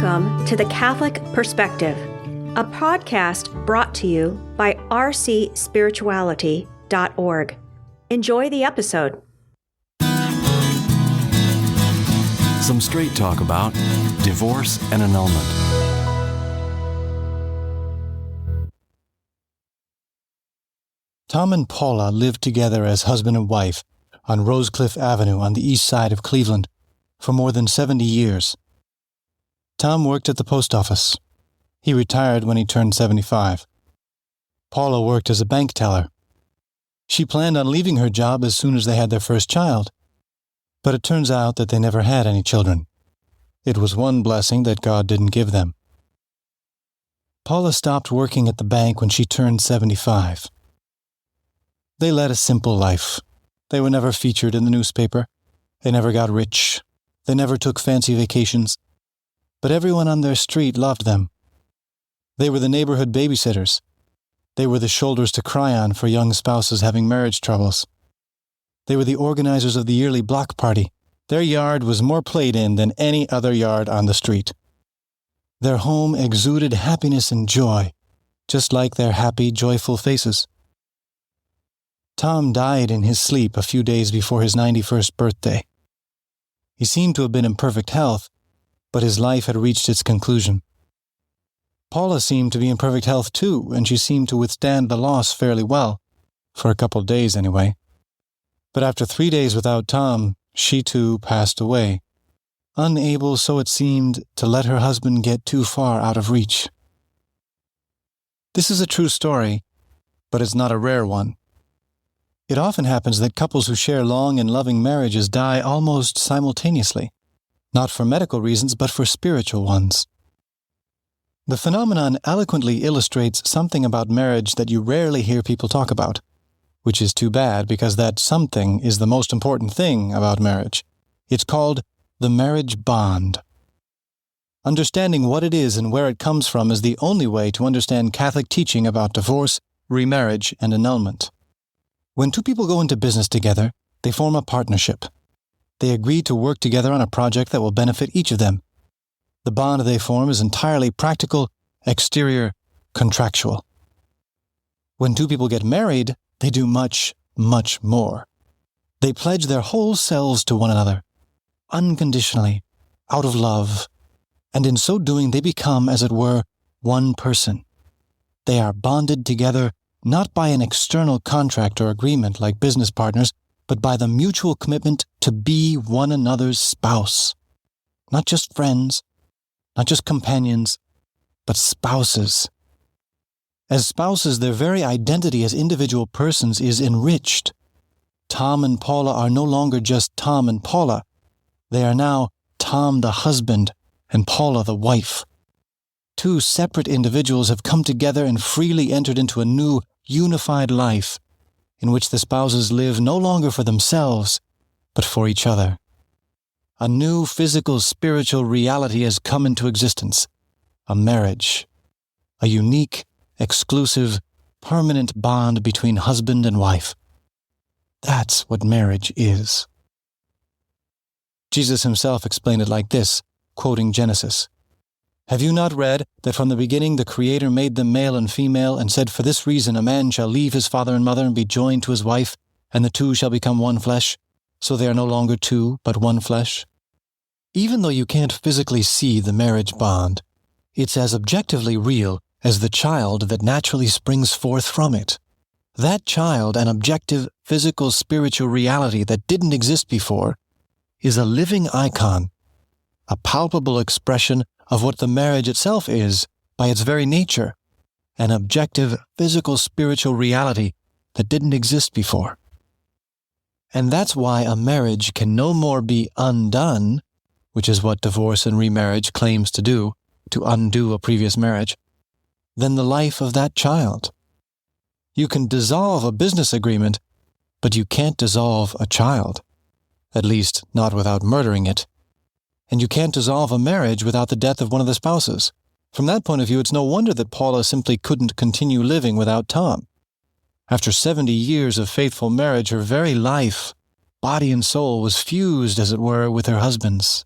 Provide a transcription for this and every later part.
Welcome to The Catholic Perspective, a podcast brought to you by rcspirituality.org. Enjoy the episode. Some straight talk about divorce and annulment. Tom and Paula lived together as husband and wife on Rosecliff Avenue on the east side of Cleveland for more than 70 years. Tom worked at the post office. He retired when he turned 75. Paula worked as a bank teller. She planned on leaving her job as soon as they had their first child, but it turns out that they never had any children. It was one blessing that God didn't give them. Paula stopped working at the bank when she turned 75. They led a simple life. They were never featured in the newspaper. They never got rich. They never took fancy vacations. But everyone on their street loved them. They were the neighborhood babysitters. They were the shoulders to cry on for young spouses having marriage troubles. They were the organizers of the yearly block party. Their yard was more played in than any other yard on the street. Their home exuded happiness and joy, just like their happy, joyful faces. Tom died in his sleep a few days before his 91st birthday. He seemed to have been in perfect health, but his life had reached its conclusion. Paula seemed to be in perfect health too, and she seemed to withstand the loss fairly well, for a couple of days anyway. But after 3 days without Tom, she too passed away, unable, so it seemed, to let her husband get too far out of reach. This is a true story, but it's not a rare one. It often happens that couples who share long and loving marriages die almost simultaneously, not for medical reasons, but for spiritual ones. The phenomenon eloquently illustrates something about marriage that you rarely hear people talk about, which is too bad because that something is the most important thing about marriage. It's called the marriage bond. Understanding what it is and where it comes from is the only way to understand Catholic teaching about divorce, remarriage, and annulment. When two people go into business together, they form a partnership. They agree to work together on a project that will benefit each of them. The bond they form is entirely practical, exterior, contractual. When two people get married, they do much, much more. They pledge their whole selves to one another, unconditionally, out of love, and in so doing they become, as it were, one person. They are bonded together not by an external contract or agreement like business partners, but by the mutual commitment to be one another's spouse. Not just friends, not just companions, but spouses. As spouses, their very identity as individual persons is enriched. Tom and Paula are no longer just Tom and Paula. They are now Tom the husband and Paula the wife. Two separate individuals have come together and freely entered into a new, unified life, in which the spouses live no longer for themselves, but for each other. A new physical, spiritual reality has come into existence, a marriage, a unique, exclusive, permanent bond between husband and wife. That's what marriage is. Jesus himself explained it like this, quoting Genesis. "Have you not read that from the beginning the Creator made them male and female, and said, 'For this reason a man shall leave his father and mother and be joined to his wife, and the two shall become one flesh, so they are no longer two, but one flesh'?" Even though you can't physically see the marriage bond, it's as objectively real as the child that naturally springs forth from it. That child, an objective, physical, spiritual reality that didn't exist before, is a living icon, a palpable expression of what the marriage itself is by its very nature, an objective, physical, spiritual reality that didn't exist before. And that's why a marriage can no more be undone, which is what divorce and remarriage claims to do, to undo a previous marriage, than the life of that child. You can dissolve a business agreement, but you can't dissolve a child, at least not without murdering it. And you can't dissolve a marriage without the death of one of the spouses. From that point of view, it's no wonder that Paula simply couldn't continue living without Tom. After 70 years of faithful marriage, her very life, body and soul, was fused, as it were, with her husband's.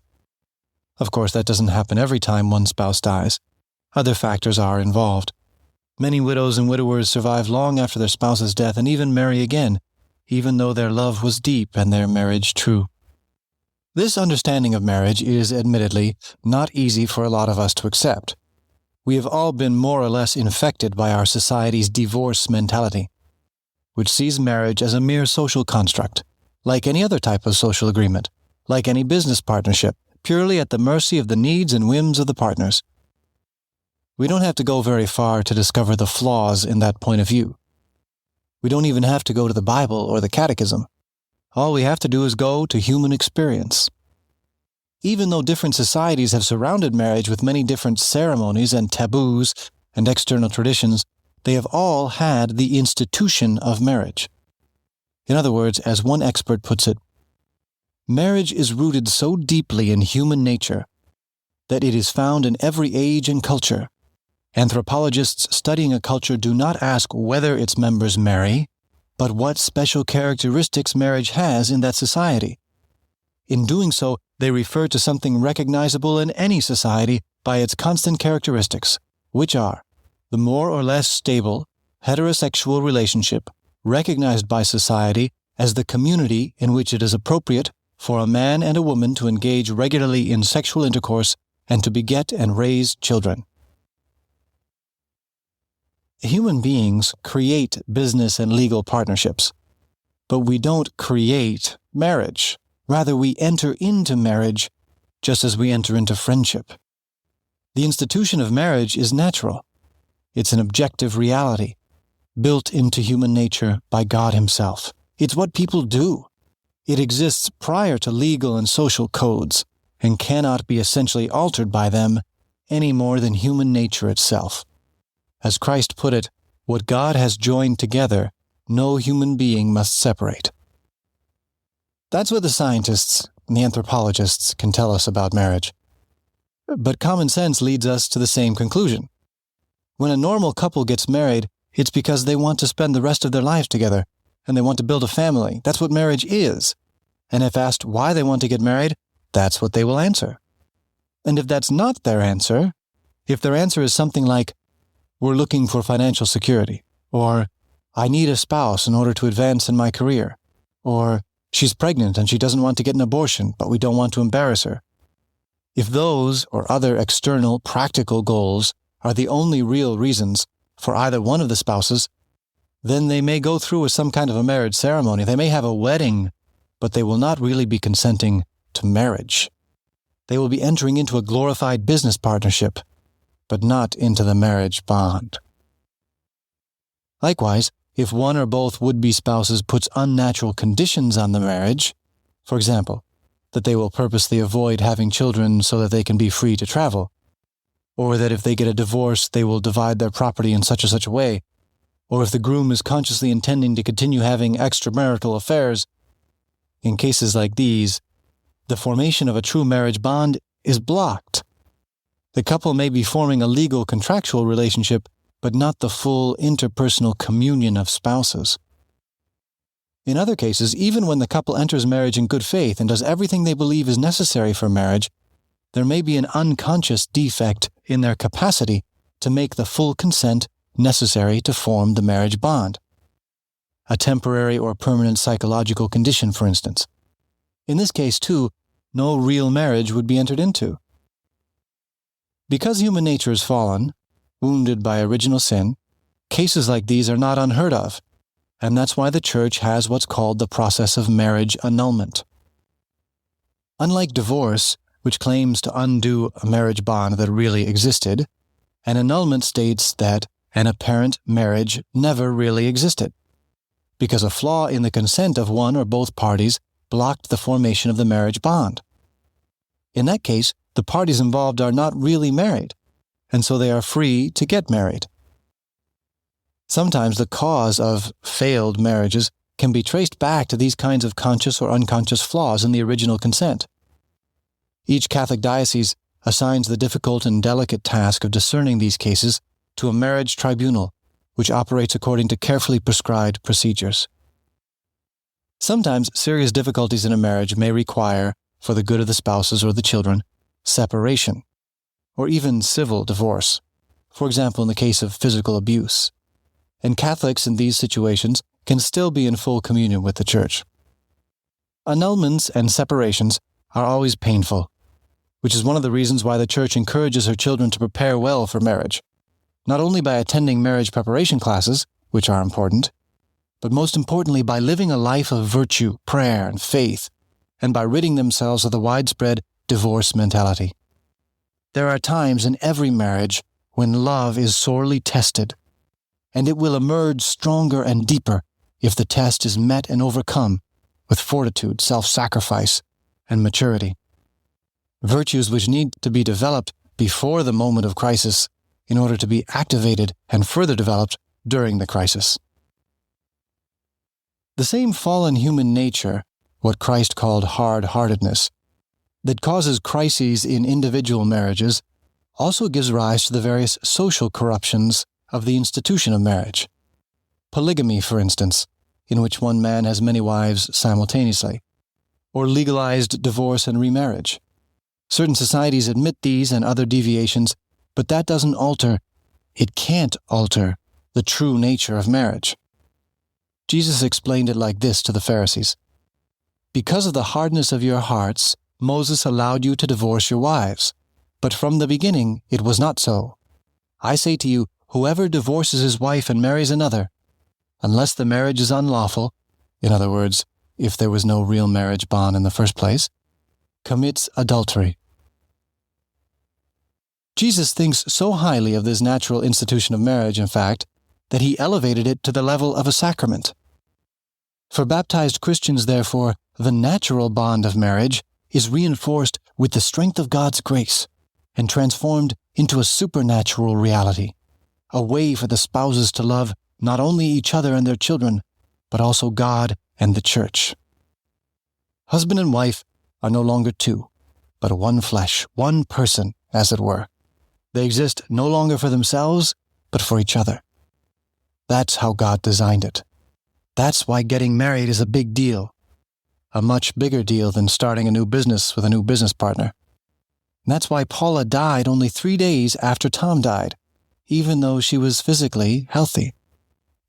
Of course, that doesn't happen every time one spouse dies. Other factors are involved. Many widows and widowers survive long after their spouse's death and even marry again, even though their love was deep and their marriage true. This understanding of marriage is, admittedly, not easy for a lot of us to accept. We have all been more or less infected by our society's divorce mentality, which sees marriage as a mere social construct, like any other type of social agreement, like any business partnership, purely at the mercy of the needs and whims of the partners. We don't have to go very far to discover the flaws in that point of view. We don't even have to go to the Bible or the Catechism. All we have to do is go to human experience. Even though different societies have surrounded marriage with many different ceremonies and taboos and external traditions, they have all had the institution of marriage. In other words, as one expert puts it, marriage is rooted so deeply in human nature that it is found in every age and culture. Anthropologists studying a culture do not ask whether its members marry, but what special characteristics marriage has in that society. In doing so, they refer to something recognizable in any society by its constant characteristics, which are the more or less stable, heterosexual relationship recognized by society as the community in which it is appropriate for a man and a woman to engage regularly in sexual intercourse and to beget and raise children. Human beings create business and legal partnerships, but we don't create marriage. Rather, we enter into marriage just as we enter into friendship. The institution of marriage is natural. It's an objective reality, built into human nature by God Himself. It's what people do. It exists prior to legal and social codes and cannot be essentially altered by them any more than human nature itself. As Christ put it, what God has joined together, no human being must separate. That's what the scientists and the anthropologists can tell us about marriage. But common sense leads us to the same conclusion. When a normal couple gets married, it's because they want to spend the rest of their lives together, and they want to build a family. That's what marriage is. And if asked why they want to get married, that's what they will answer. And if that's not their answer, if their answer is something like, we're looking for financial security, or I need a spouse in order to advance in my career, or she's pregnant and she doesn't want to get an abortion, but we don't want to embarrass her. If those or other external practical goals are the only real reasons for either one of the spouses, then they may go through with some kind of a marriage ceremony. They may have a wedding, but they will not really be consenting to marriage. They will be entering into a glorified business partnership, but not into the marriage bond. Likewise, if one or both would-be spouses puts unnatural conditions on the marriage, for example, that they will purposely avoid having children so that they can be free to travel, or that if they get a divorce they will divide their property in such and such a way, or if the groom is consciously intending to continue having extramarital affairs, in cases like these, the formation of a true marriage bond is blocked. The couple may be forming a legal contractual relationship, but not the full interpersonal communion of spouses. In other cases, even when the couple enters marriage in good faith and does everything they believe is necessary for marriage, there may be an unconscious defect in their capacity to make the full consent necessary to form the marriage bond. A temporary or permanent psychological condition, for instance. In this case, too, no real marriage would be entered into. Because human nature is fallen, wounded by original sin, cases like these are not unheard of, and that's why the Church has what's called the process of marriage annulment. Unlike divorce, which claims to undo a marriage bond that really existed, an annulment states that an apparent marriage never really existed, because a flaw in the consent of one or both parties blocked the formation of the marriage bond. In that case, the parties involved are not really married, and so they are free to get married. Sometimes the cause of failed marriages can be traced back to these kinds of conscious or unconscious flaws in the original consent. Each Catholic diocese assigns the difficult and delicate task of discerning these cases to a marriage tribunal, which operates according to carefully prescribed procedures. Sometimes serious difficulties in a marriage may require, for the good of the spouses or the children, separation, or even civil divorce, for example in the case of physical abuse. And Catholics in these situations can still be in full communion with the Church. Annulments and separations are always painful, which is one of the reasons why the Church encourages her children to prepare well for marriage, not only by attending marriage preparation classes, which are important, but most importantly by living a life of virtue, prayer, and faith, and by ridding themselves of the widespread divorce mentality. There are times in every marriage when love is sorely tested, and it will emerge stronger and deeper if the test is met and overcome with fortitude, self-sacrifice, and maturity. Virtues which need to be developed before the moment of crisis in order to be activated and further developed during the crisis. The same fallen human nature, what Christ called hard-heartedness, that causes crises in individual marriages also gives rise to the various social corruptions of the institution of marriage. Polygamy, for instance, in which one man has many wives simultaneously, or legalized divorce and remarriage. Certain societies admit these and other deviations, but that doesn't alter, it can't alter, the true nature of marriage. Jesus explained it like this to the Pharisees. Because of the hardness of your hearts, Moses allowed you to divorce your wives, but from the beginning it was not so. I say to you, whoever divorces his wife and marries another, unless the marriage is unlawful, in other words, if there was no real marriage bond in the first place, commits adultery. Jesus thinks so highly of this natural institution of marriage, in fact, that he elevated it to the level of a sacrament. For baptized Christians, therefore, the natural bond of marriage is reinforced with the strength of God's grace and transformed into a supernatural reality, a way for the spouses to love not only each other and their children, but also God and the Church. Husband and wife are no longer two, but one flesh, one person, as it were. They exist no longer for themselves, but for each other. That's how God designed it. That's why getting married is a big deal, a much bigger deal than starting a new business with a new business partner. And that's why Paula died only 3 days after Tom died, even though she was physically healthy,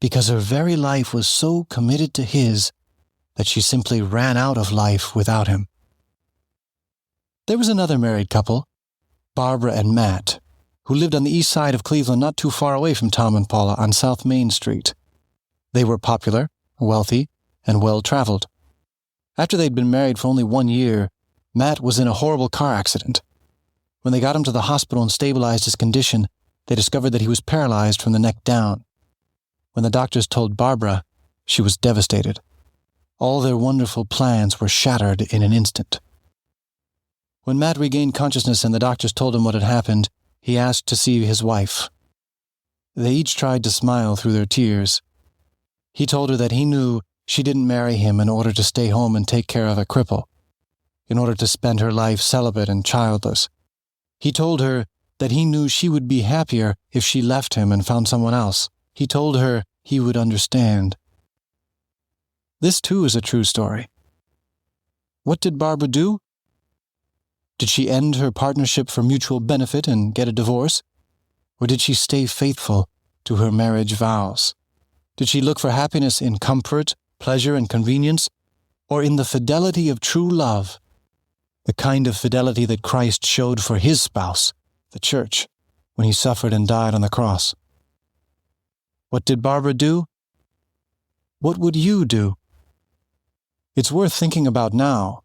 because her very life was so committed to his that she simply ran out of life without him. There was another married couple, Barbara and Matt, who lived on the east side of Cleveland not too far away from Tom and Paula on South Main Street. They were popular, wealthy, and well-traveled. After they'd been married for only 1 year, Matt was in a horrible car accident. When they got him to the hospital and stabilized his condition, they discovered that he was paralyzed from the neck down. When the doctors told Barbara, she was devastated. All their wonderful plans were shattered in an instant. When Matt regained consciousness and the doctors told him what had happened, he asked to see his wife. They each tried to smile through their tears. He told her that he knew she didn't marry him in order to stay home and take care of a cripple, in order to spend her life celibate and childless. He told her that he knew she would be happier if she left him and found someone else. He told her he would understand. This too is a true story. What did Barbara do? Did she end her partnership for mutual benefit and get a divorce? Or did she stay faithful to her marriage vows? Did she look for happiness in comfort, pleasure, and convenience, or in the fidelity of true love, the kind of fidelity that Christ showed for his spouse, the Church, when he suffered and died on the cross? What did Barbara do? What would you do? It's worth thinking about now,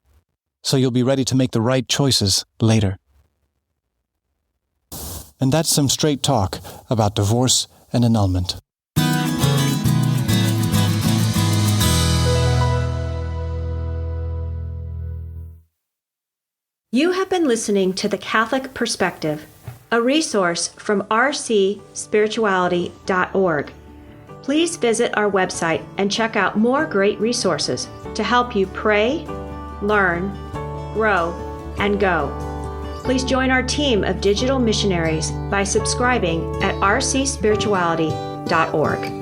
so you'll be ready to make the right choices later. And that's some straight talk about divorce and annulment. You have been listening to The Catholic Perspective, a resource from rcspirituality.org. Please visit our website and check out more great resources to help you pray, learn, grow, and go. Please join our team of digital missionaries by subscribing at rcspirituality.org.